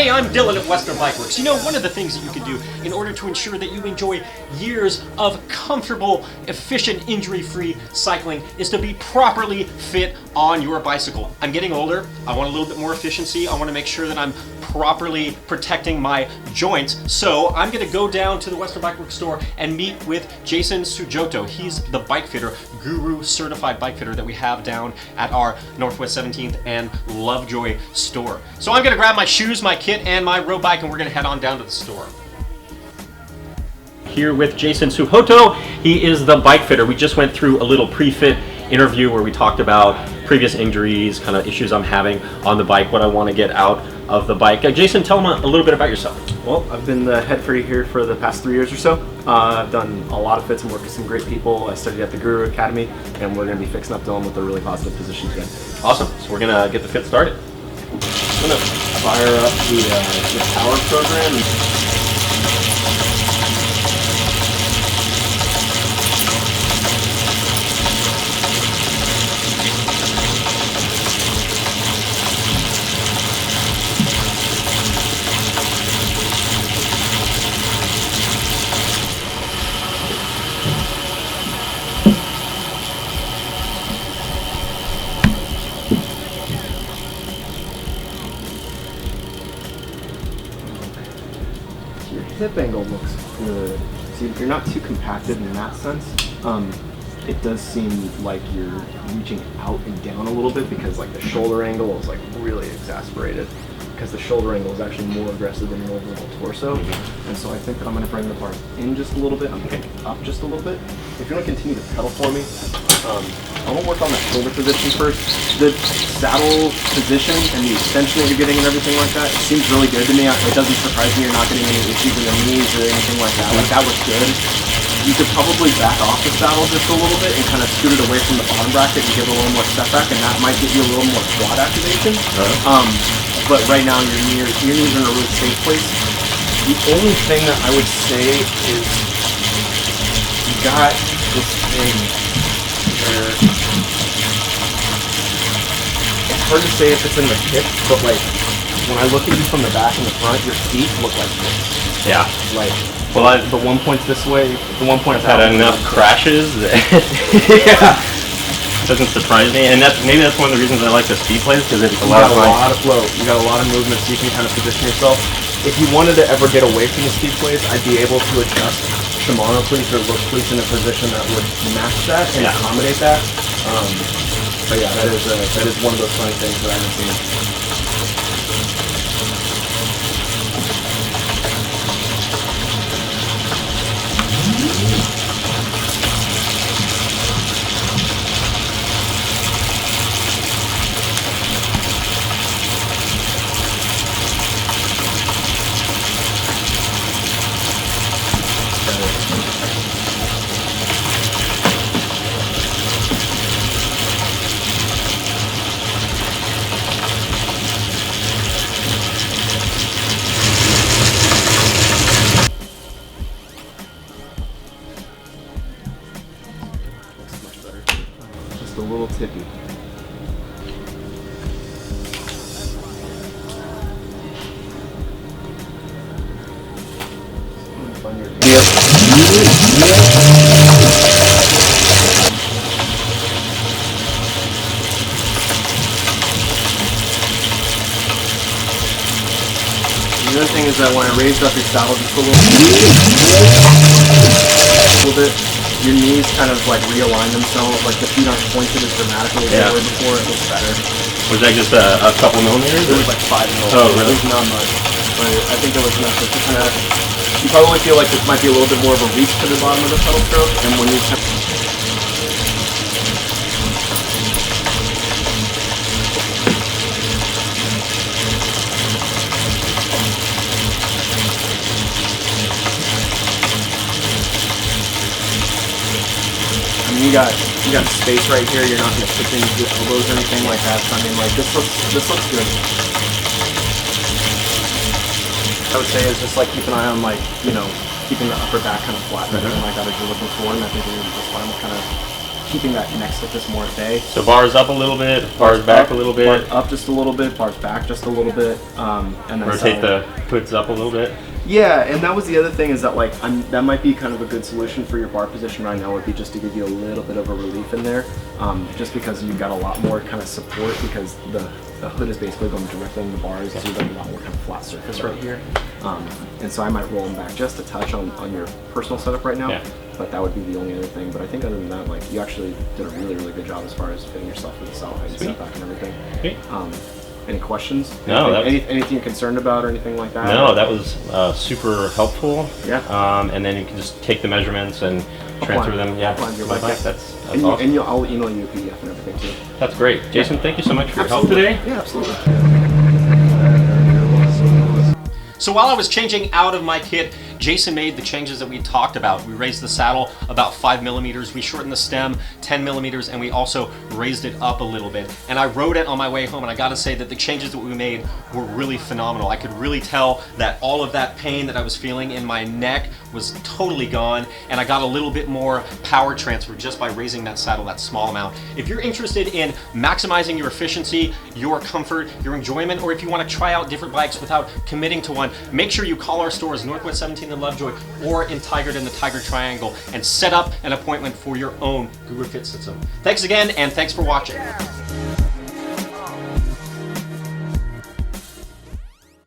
Hey, I'm Dylan at Western Bikeworks. You know, one of the things that you can do in order to ensure that you enjoy years of comfortable, efficient, injury-free cycling is to be properly fit on your bicycle. I'm getting older. I want a little bit more efficiency. I want to make sure that I'm properly protecting my joints. So I'm going to go down to the Western Bikeworks store and meet with Jason Soejoto. He's the bike fitter, Guru certified bike fitter that we have down at our Northwest 17th and Lovejoy store. So I'm going to grab my shoes, my kit, and my road bike, and we're going to head on down to the store. Here with Jason Soejoto. He is the bike fitter. We just went through a little pre-fit interview where we talked about previous injuries, kind of issues I'm having on the bike, what I want to get out of the bike. Jason, tell them a little bit about yourself. Well, I've been the head fitter here for the past 3 years or so. I've done a lot of fits and worked with some great people. I studied at the Guru Academy, and we're going to be fixing up Dylan with a really positive position today. Awesome. So we're going to get the fit started. I'm going to fire up the power program. Your hip angle looks good. So you're not too compacted in that sense. It does seem like you're reaching out and down a little bit because like the shoulder angle is like really exasperated because the shoulder angle is actually more aggressive than your overall torso. And so I think I'm going to bring the bar in just a little bit. I'm going to pick up just a little bit. If you want to continue to pedal for me, I'm going to work on that shoulder position first. The saddle position and the extension that you're getting and everything like that, it seems really good to me. It doesn't surprise me you're not getting any issues in the knees or anything like that. Like that was good. You could probably back off the saddle just a little bit and kind of scoot it away from the bottom bracket and give it a little more step back, and that might get you a little more quad activation. But right now your knees are in a really safe place. The only thing that I would say is you got this thing where it's hard to say if it's in the hip, but like when I look at you from the back and the front, your feet look like this. Yeah. Like, well, the one point's this way, the one point's I've had enough crashes that yeah. Doesn't surprise me, and maybe that's one of the reasons I like the speed plays, because it's You got a lot of flow, you got a lot of movement, so you can kind of position yourself. If you wanted to ever get away from the speed plays, I'd be able to adjust Shimano cleats or look cleats in a position that would match that and accommodate that. But yeah, that is one of those funny things that I haven't seen. Just a little tippy. The other thing is that when I raised up your saddle just a little bit, your knees kind of like realign themselves, like the feet aren't pointed as dramatically as they were before. It looks better. Was that just a couple millimeters? It was like 5 millimeters. Oh, really? It was not much, but I think it was enough to kind of. You probably feel like this might be a little bit more of a reach to the bottom of the pedal stroke, and when you. You got space right here. You're not going to kick into your elbows or anything like that. So I mean, like this looks good. I would say is just like keep an eye on like keeping the upper back kind of flat and everything like that as you're looking forward. And I think you're going to be just fine with kind of keeping that neck stiffness more at bay. So bars up a little bit, bars back a little bit. Bars up just a little bit, bars back just a little bit. And then rotate the hoods up a little bit. Yeah, and that was the other thing is that like that might be kind of a good solution for your bar position right now would be just to give you a little bit of a relief in there, just because you've got a lot more kind of support because the hood is basically going directly in the bars, so you've got a lot more kind of flat surface right here. And so I might roll them back just a touch on your personal setup right now, but that would be the only other thing. But I think other than that, like you actually did a really, really good job as far as fitting yourself with the saddle height and setback and everything. Sweet. Any questions? No. Anything you're concerned about or anything like that? No, that was super helpful. Yeah. And then you can just take the measurements and transfer them. Yeah. That's awesome. I'll email you a PDF and everything too. That's great. Jason, thank you so much for your help today. Yeah, absolutely. So while I was changing out of my kit, Jason made the changes that we talked about. We raised the saddle about 5 millimeters, we shortened the stem 10 millimeters, and we also raised it up a little bit. And I rode it on my way home, and I gotta say that the changes that we made were really phenomenal. I could really tell that all of that pain that I was feeling in my neck was totally gone, and I got a little bit more power transfer just by raising that saddle that small amount. If you're interested in maximizing your efficiency, your comfort, your enjoyment, or if you want to try out different bikes without committing to one, make sure you call our stores, Northwest 17 in Lovejoy or in Tigard in the Tiger Triangle, and set up an appointment for your own Guru Fit system. Thanks again, and thanks for watching.